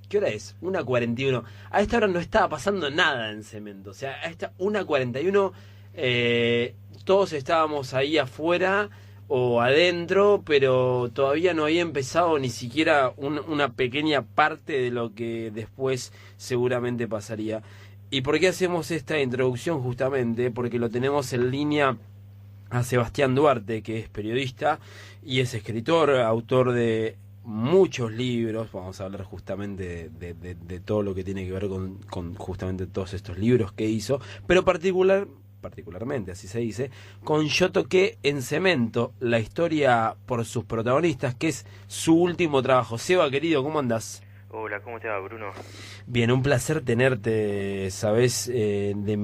¿Qué hora es? 1:41. A esta hora no estaba pasando nada en Cemento. O sea, a esta 1:41 todos estábamos ahí afuera o adentro, pero todavía no había empezado ni siquiera una pequeña parte de lo que después seguramente pasaría. ¿Y por qué hacemos esta introducción? Justamente porque lo tenemos en línea a Sebastián Duarte, que es periodista y es escritor, autor de muchos libros. Vamos a hablar justamente de todo lo que tiene que ver con justamente todos estos libros que hizo, pero particularmente, así se dice, con Yo toqué en Cemento, la historia por sus protagonistas, que es su último trabajo. Seba, querido, ¿cómo andás? Hola, ¿cómo te va, Bruno? Bien, un placer tenerte, sabes, de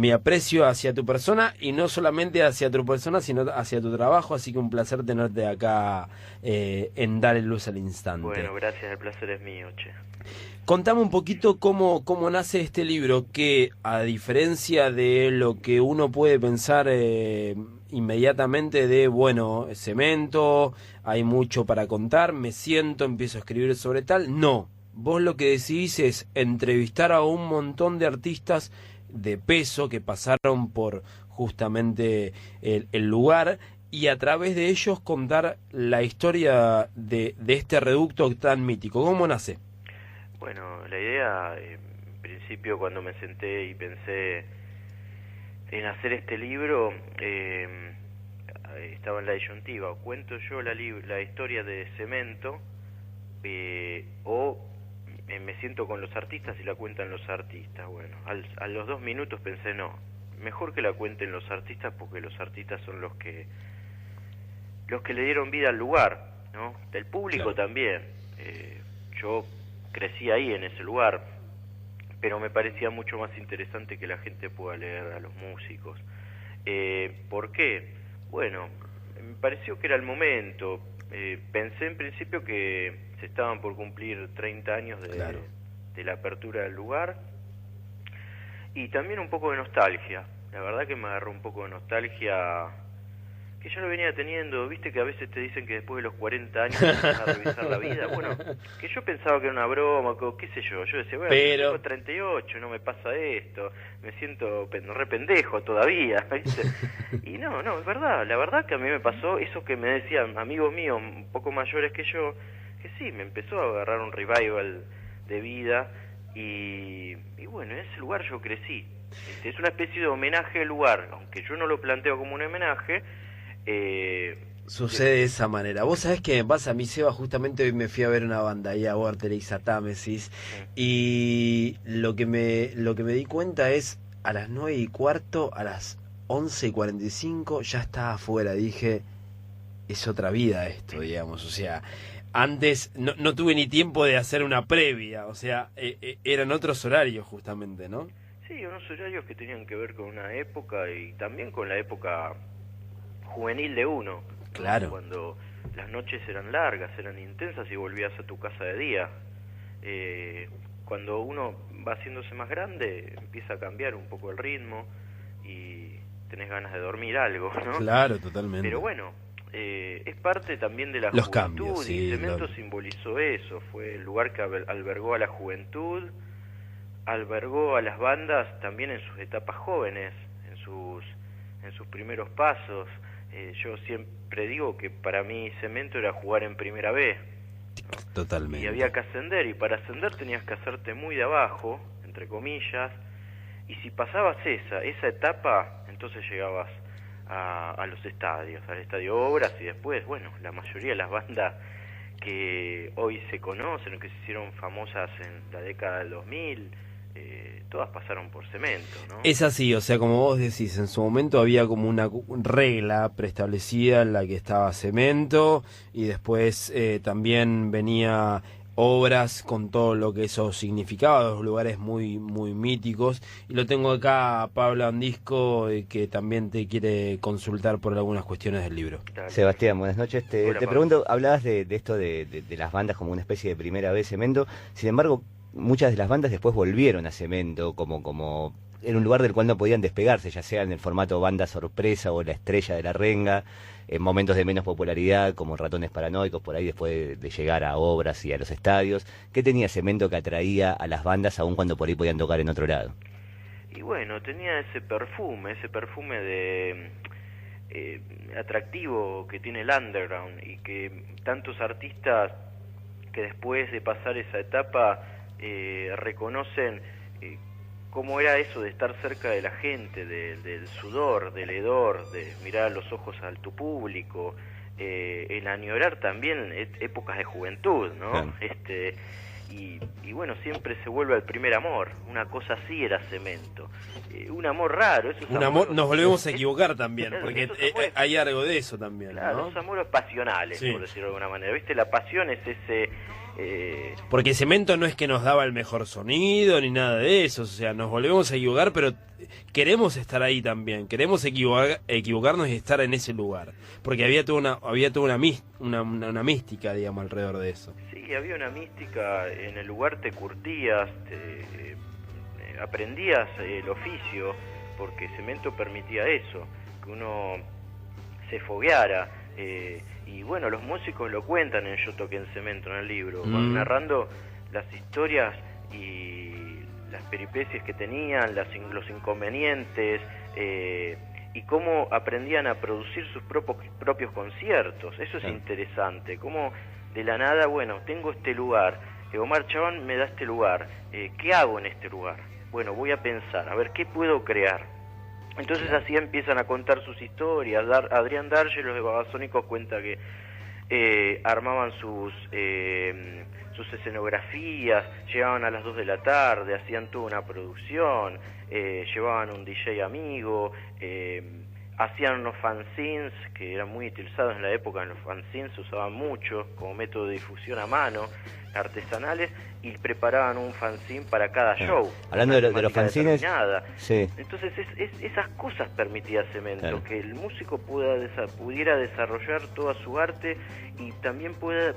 mi aprecio hacia tu persona, y no solamente hacia tu persona, sino hacia tu trabajo, así que un placer tenerte acá en Dale Luz al Instante. Bueno, gracias, el placer es mío, che. Contame un poquito cómo nace este libro, que a diferencia de lo que uno puede pensar inmediatamente de, bueno, Cemento, hay mucho para contar, me siento, empiezo a escribir sobre tal, no. Vos lo que decidís es entrevistar a un montón de artistas de peso que pasaron por justamente el lugar, y a través de ellos contar la historia de este reducto tan mítico. ¿Cómo nace? Bueno, la idea, en principio, cuando me senté y pensé en hacer este libro, estaba en la disyuntiva: o cuento yo la historia de Cemento, o me siento con los artistas y la cuentan los artistas. Bueno, a los 2 minutos pensé, no, mejor que la cuenten los artistas, porque los artistas son los que le dieron vida al lugar, ¿no? El público, claro, también. Yo crecí ahí, en ese lugar, pero me parecía mucho más interesante que la gente pueda leer a los músicos. ¿Por qué? Bueno, me pareció que era el momento. Pensé en principio que se estaban por cumplir 30 años de la apertura del lugar, y también un poco de nostalgia. La verdad que me agarró un poco de nostalgia, que yo lo venía teniendo. Viste que a veces te dicen que después de los 40 años vas a revisar la vida. Bueno, que yo pensaba que era una broma, qué sé yo. Yo decía, bueno, tengo 38, no me pasa esto, me siento re pendejo todavía, ¿viste? Y no, es verdad. La verdad que a mí me pasó eso que me decían amigos míos un poco mayores que yo, que sí, me empezó a agarrar un revival de vida, y bueno, en ese lugar yo crecí. Es una especie de homenaje al lugar, aunque yo no lo planteo como un homenaje. Sucede de esa manera. Vos sabés qué me pasa a mí, Seba. Justamente hoy me fui a ver una banda ahí a Vorterix, a Támesis, y lo que me di cuenta es, a las 9:15, a las 11:45 ya estaba afuera. Dije, es otra vida esto, digamos. O sea, antes no tuve ni tiempo de hacer una previa. O sea, eran otros horarios justamente, ¿no? Sí, unos horarios que tenían que ver con una época, y también con la época juvenil de uno, ¿no? Claro. Cuando las noches eran largas, eran intensas, y volvías a tu casa de día. Cuando uno va haciéndose más grande, empieza a cambiar un poco el ritmo y tenés ganas de dormir algo, ¿no? Claro, totalmente. Pero bueno, es parte también de la los juventud, cambios, sí, y Cemento simbolizó eso. Fue el lugar que albergó a la juventud, albergó a las bandas también en sus etapas jóvenes, en sus primeros pasos. Yo siempre digo que para mí Cemento era jugar en primera B, ¿no? Totalmente. Y había que ascender, y para ascender tenías que hacerte muy de abajo, entre comillas, y si pasabas esa etapa, entonces llegabas a los estadios, al Estadio Obras, y después, bueno, la mayoría de las bandas que hoy se conocen o que se hicieron famosas en la década del 2000, todas pasaron por Cemento, ¿no? Es así, o sea, como vos decís, en su momento había como una regla preestablecida en la que estaba Cemento, y después también venía Obras con todo lo que eso significaba, los lugares muy muy míticos. Y lo tengo acá a Pablo Andisco, que también te quiere consultar por algunas cuestiones del libro. Sebastián, buenas noches. Te pregunto, hablabas de esto de las bandas como una especie de primera vez Cemento. Sin embargo, muchas de las bandas después volvieron a Cemento como era un lugar del cual no podían despegarse, ya sea en el formato banda sorpresa o la estrella de la renga, en momentos de menos popularidad, como Ratones Paranoicos, por ahí después de llegar a obras y a los estadios. ¿Qué tenía Cemento que atraía a las bandas aun cuando por ahí podían tocar en otro lado? Y bueno, tenía ese perfume de atractivo que tiene el underground, y que tantos artistas que después de pasar esa etapa reconocen cómo era eso de estar cerca de la gente, del sudor, del hedor, de mirar a los ojos a tu público, el añorar también épocas de juventud, ¿no? Claro. Y bueno, siempre se vuelve al primer amor. Una cosa así era Cemento. Un amor raro. Nos volvemos a equivocar también, porque hay algo de eso también, claro, ¿no? los amores pasionales, sí, por decirlo de alguna manera. ¿Viste? La pasión es ese... Porque Cemento no es que nos daba el mejor sonido ni nada de eso, o sea, nos volvemos a equivocar, pero queremos estar ahí también, queremos equivocarnos y estar en ese lugar, porque había toda una mística, digamos, alrededor de eso. Sí, había una mística, en el lugar te curtías, aprendías el oficio, porque Cemento permitía eso, que uno se fogueara. Y bueno, los músicos lo cuentan en Yo Toqué en Cemento, en el libro, van narrando las historias y las peripecias que tenían, los inconvenientes, y cómo aprendían a producir sus propios conciertos. Eso es interesante, cómo de la nada, bueno, tengo este lugar, Omar Chabán me da este lugar, ¿qué hago en este lugar? Bueno, voy a pensar, a ver, ¿qué puedo crear? Entonces así empiezan a contar sus historias. Adrián Darge, los de Babasónicos, cuenta que armaban sus escenografías, llegaban a las 2 de la tarde, hacían toda una producción, llevaban un DJ amigo, hacían unos fanzines que eran muy utilizados en la época. En los fanzines se usaban mucho como método de difusión a mano, artesanales, y preparaban un fanzine para cada show. Hablando de los fanzines, sí. Entonces esas cosas permitía Cemento, claro, que el músico pudiera desarrollar toda su arte y también pudiera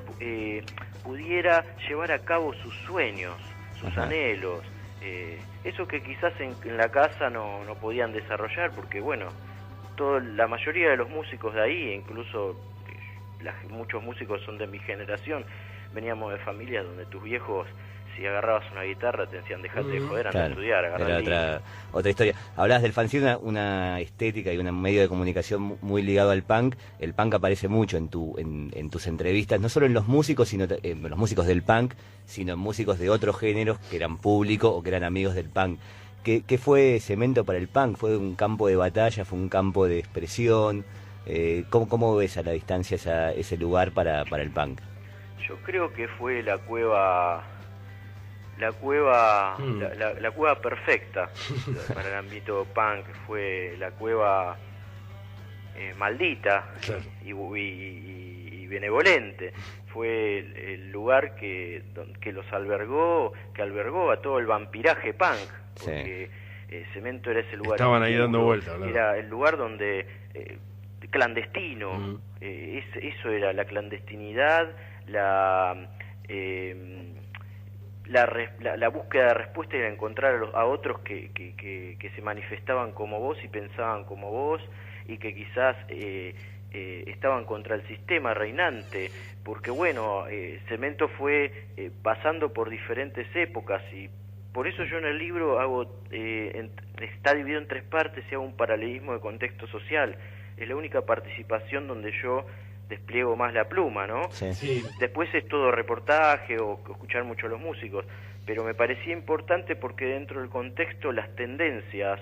llevar a cabo sus sueños, sus anhelos, eso que quizás en la casa no podían desarrollar, porque bueno, la mayoría de los músicos de ahí, incluso muchos músicos son de mi generación, veníamos de familias donde tus viejos, si agarrabas una guitarra, te decían, dejate de joder, anda a estudiar, agarrar era otra historia. Hablabas del fanzine, una estética y un medio de comunicación muy ligado al punk. El punk aparece mucho en tus entrevistas, no solo en los músicos, sino en los músicos del punk, sino en músicos de otros géneros que eran público o que eran amigos del punk. ¿Qué fue Cemento para el punk? ¿Fue un campo de batalla? ¿Fue un campo de expresión? ¿Cómo ves a la distancia ese lugar para el punk? Yo creo que fue la cueva perfecta para el ámbito punk. Fue la cueva maldita, claro, y benevolente. Fue el lugar que albergó a todo el vampiraje punk, porque Cemento era ese lugar. Estaban ahí dando vueltas, claro. Era el lugar donde clandestino, eso era la clandestinidad, la búsqueda de respuesta, era encontrar a otros que se manifestaban como vos y pensaban como vos, y que quizás estaban contra el sistema reinante, porque bueno, Cemento fue pasando por diferentes épocas, y por eso yo en el libro está dividido en 3 partes y hago un paralelismo de contexto social. Es la única participación donde yo despliego más la pluma, ¿no? Sí. Después es todo reportaje o escuchar mucho a los músicos, pero me parecía importante porque dentro del contexto las tendencias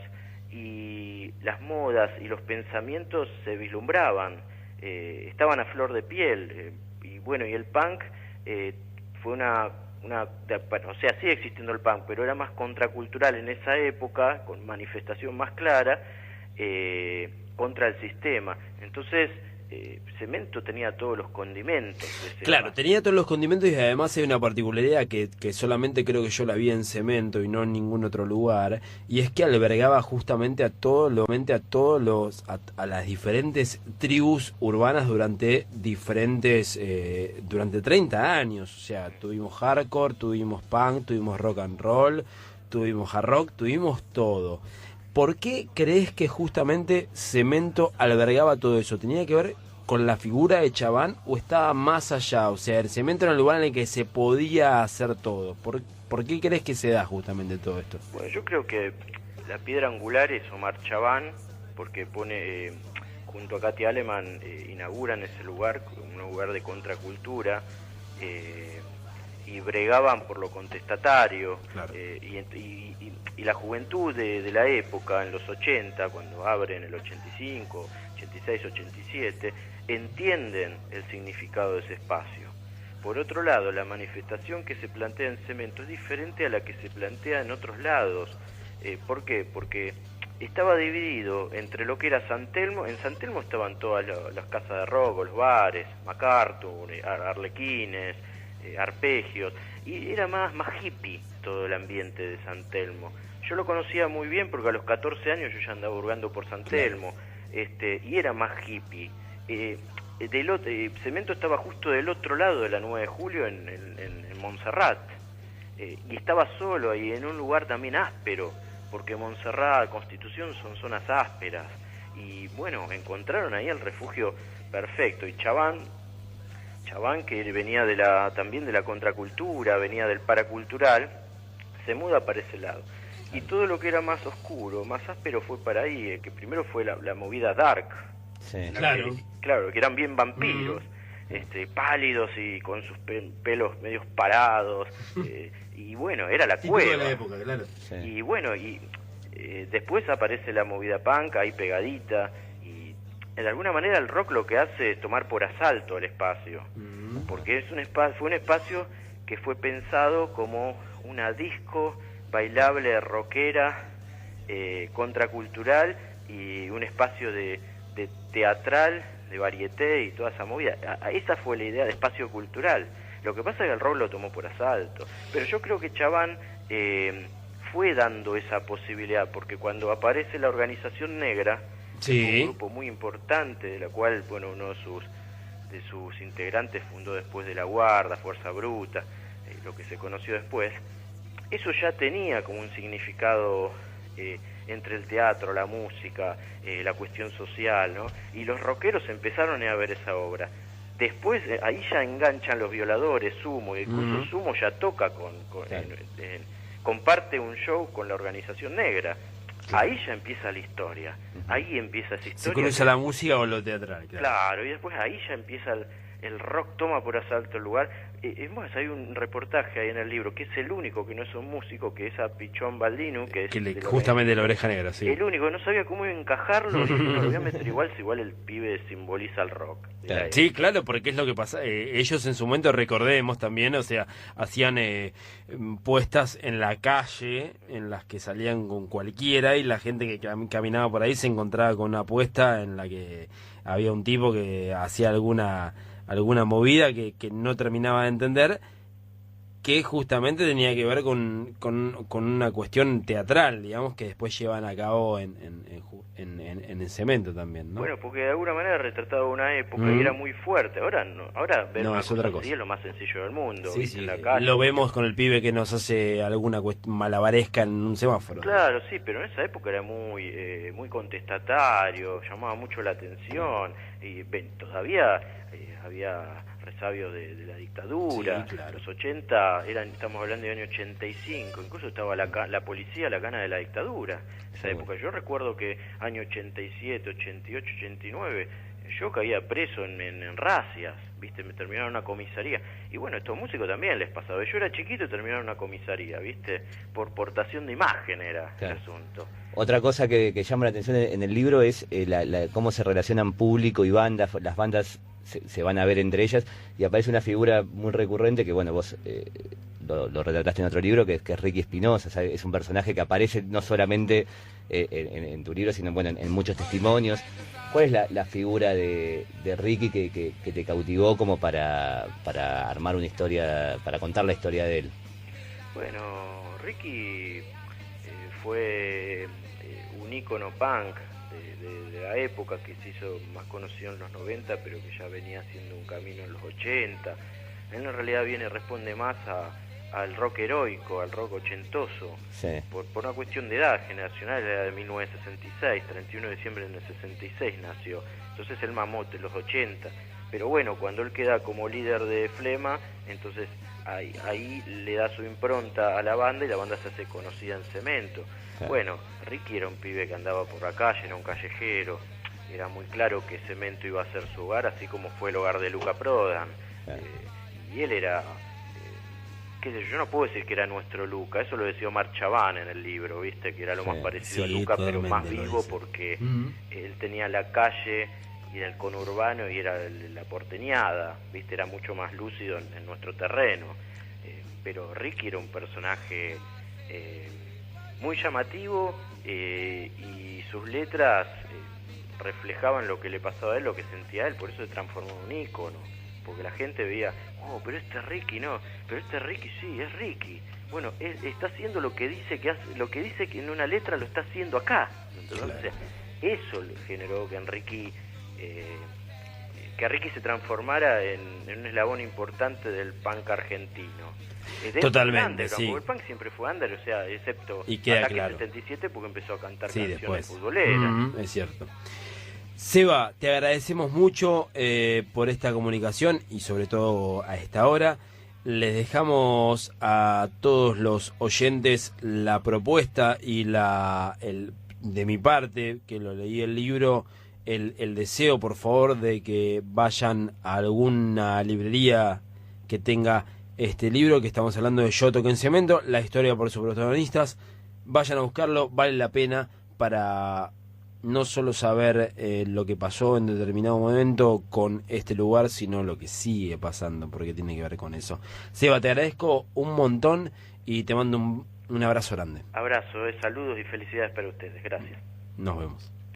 y las modas y los pensamientos se vislumbraban, estaban a flor de piel, y bueno, y el punk fue o sea, sigue existiendo el punk, pero era más contracultural en esa época, con manifestación más clara, contra el sistema. Entonces Cemento tenía todos los condimentos. Claro, tenía todos los condimentos, y además hay una particularidad que solamente creo que yo la vi en Cemento y no en ningún otro lugar, y es que albergaba justamente a las diferentes tribus urbanas durante 30 años. O sea, tuvimos hardcore, tuvimos punk, tuvimos rock and roll, tuvimos hard rock, tuvimos todo. ¿Por qué crees que justamente Cemento albergaba todo eso? ¿Tenía que ver con la figura de Chaván o estaba más allá? O sea, el Cemento era el lugar en el que se podía hacer todo. ¿Por qué crees que se da justamente todo esto? Bueno, yo creo que la piedra angular es Omar Chaván, porque pone, junto a Katy Aleman, inauguran ese lugar, un lugar de contracultura, y bregaban por lo contestatario, claro. Y la juventud de la época, en los 80, cuando abren el 85, 86, 87, entienden el significado de ese espacio. Por otro lado, la manifestación que se plantea en Cemento es diferente a la que se plantea en otros lados. ¿Por qué? Porque estaba dividido entre lo que era San Telmo. En San Telmo estaban todas las casas de rock, los bares, MacArthur, Arlequines, arpegios, y era más hippie todo el ambiente de San Telmo. Yo lo conocía muy bien porque a los 14 años yo ya andaba hurgando por San Telmo, y era más hippie. Cemento estaba justo del otro lado de la 9 de julio en Montserrat, y estaba solo ahí en un lugar también áspero, porque Montserrat, Constitución son zonas ásperas, y bueno, encontraron ahí el refugio perfecto. Y Chaván, que venía también de la contracultura, venía del paracultural, se muda para ese lado. Y todo lo que era más oscuro, más áspero fue para ahí, que primero fue la movida dark. Sí. Claro, que eran bien vampiros, pálidos y con sus pelos medios parados, y bueno, era la cueva. De la época, claro. Sí. Y bueno, después aparece la movida punk ahí pegadita, y de alguna manera el rock lo que hace es tomar por asalto el espacio, porque fue un espacio que fue pensado como una disco bailable, rockera, contracultural, y un espacio de teatral, de varieté y toda esa movida. Esa fue la idea de espacio cultural. Lo que pasa es que el rock lo tomó por asalto. Pero yo creo que Chaván fue dando esa posibilidad, porque cuando aparece la Organización Negra, sí, un grupo muy importante, de la cual, bueno, uno de sus integrantes fundó después de La Guarda, Fuerza Bruta, lo que se conoció después, eso ya tenía como un significado entre el teatro, la música, la cuestión social, ¿no? Y los rockeros empezaron a ver esa obra. Después, ahí ya enganchan los Violadores, Sumo, y incluso Sumo ya toca comparte un show con la Organización Negra. Ahí ya empieza la historia, ahí empieza esa historia. Se cruza la música o lo teatral. Claro, y después ahí ya empieza el rock, toma por asalto el lugar. Es más, hay un reportaje ahí en el libro, que es el único que no es un músico, que es a Pichón Baldino, que es justamente de la Oreja Negra, sí. El único, no sabía cómo encajarlo, y no lo voy a meter igual, si igual el pibe simboliza el rock. Sí, claro, porque es lo que pasa. Ellos en su momento, recordemos también, o sea, hacían puestas en la calle, en las que salían con cualquiera, y la gente que caminaba por ahí se encontraba con una puesta en la que había un tipo que hacía alguna movida que no terminaba de entender, que justamente tenía que ver con una cuestión teatral, digamos, que después llevan a cabo en el Cemento también, ¿no? Bueno, porque de alguna manera retrataba una época y era muy fuerte. Ahora ver una es otra cosa. Es lo más sencillo del mundo. Sí, en la calle. Lo vemos con el pibe que nos hace alguna malabaresca en un semáforo. Claro, sí, pero en esa época era muy contestatario, llamaba mucho la atención, y todavía había resabios de la dictadura. Sí, claro. Los 80 estamos hablando del año 85, incluso estaba la policía a la cana de la dictadura. Esa época, yo recuerdo que año 87, 88, 89, yo caía preso en racias, ¿viste? Me terminaron en una comisaría. Y bueno, estos músicos también les pasaba. Yo era chiquito y terminaron en una comisaría, ¿viste? Por portación de imagen era el asunto. Otra cosa que llama la atención en el libro es cómo se relacionan público y bandas. Las bandas se van a ver entre ellas, y aparece una figura muy recurrente que, bueno, vos lo retrataste en otro libro, que es Ricky Espinosa. O sea, es un personaje que aparece no solamente en tu libro, sino bueno, en muchos testimonios. ¿Cuál es la figura de Ricky que te cautivó como para armar una historia, para contar la historia de él? Bueno, Ricky fue un ícono punk de la época, que se hizo más conocido en los 90, pero que ya venía haciendo un camino en los 80. Él en realidad responde más al rock heroico, al rock ochentoso, Sí. por una cuestión de edad generacional. Era de 1966, 31 de diciembre del 66 nació, entonces él mamó de los 80, pero bueno, cuando él queda como líder de Flema, entonces ahí le da su impronta a la banda y la banda se hace conocida en Cemento. Claro. Bueno, Ricky era un pibe que andaba por la calle, era un callejero, era muy claro que Cemento iba a ser su hogar, así como fue el hogar de Luca Prodan. Claro. Y él era, qué sé yo no puedo decir que era nuestro Luca, eso lo decía Omar Chabán en el libro, viste, que era lo Sí. más parecido a Sí, Luca, pero más totalmente lo vivo, dice. porque Ujú. él tenía la calle y era el conurbano y era la porteñada, viste, era mucho más lúcido en nuestro terreno. Pero Ricky era un personaje muy llamativo, y sus letras reflejaban lo que le pasaba a él, lo que sentía él, por eso se transformó en un ícono, porque la gente veía, oh, pero este Ricky no, pero este Ricky sí, es Ricky. Bueno, él está haciendo lo que dice que hace, lo que dice que en una letra lo está haciendo acá. Entonces, eso le generó que Ricky se transformara en un eslabón importante del punk argentino. Totalmente, sí. Porque el punk siempre fue under, o sea, excepto Y queda Ataque claro. 77, porque empezó a cantar Sí, canciones después. futboleras. Es cierto. Seba, te agradecemos mucho por esta comunicación y sobre todo a esta hora. Les dejamos a todos los oyentes la propuesta y de mi parte, que lo leí el libro, el deseo, por favor, de que vayan a alguna librería que tenga este libro, que estamos hablando de Yo toqué en cemento, la historia por sus protagonistas. Vayan a buscarlo, vale la pena para no solo saber lo que pasó en determinado momento con este lugar, sino lo que sigue pasando, porque tiene que ver con eso. Seba, te agradezco un montón y te mando un abrazo grande. Abrazo, saludos y felicidades para ustedes. Gracias. Nos vemos.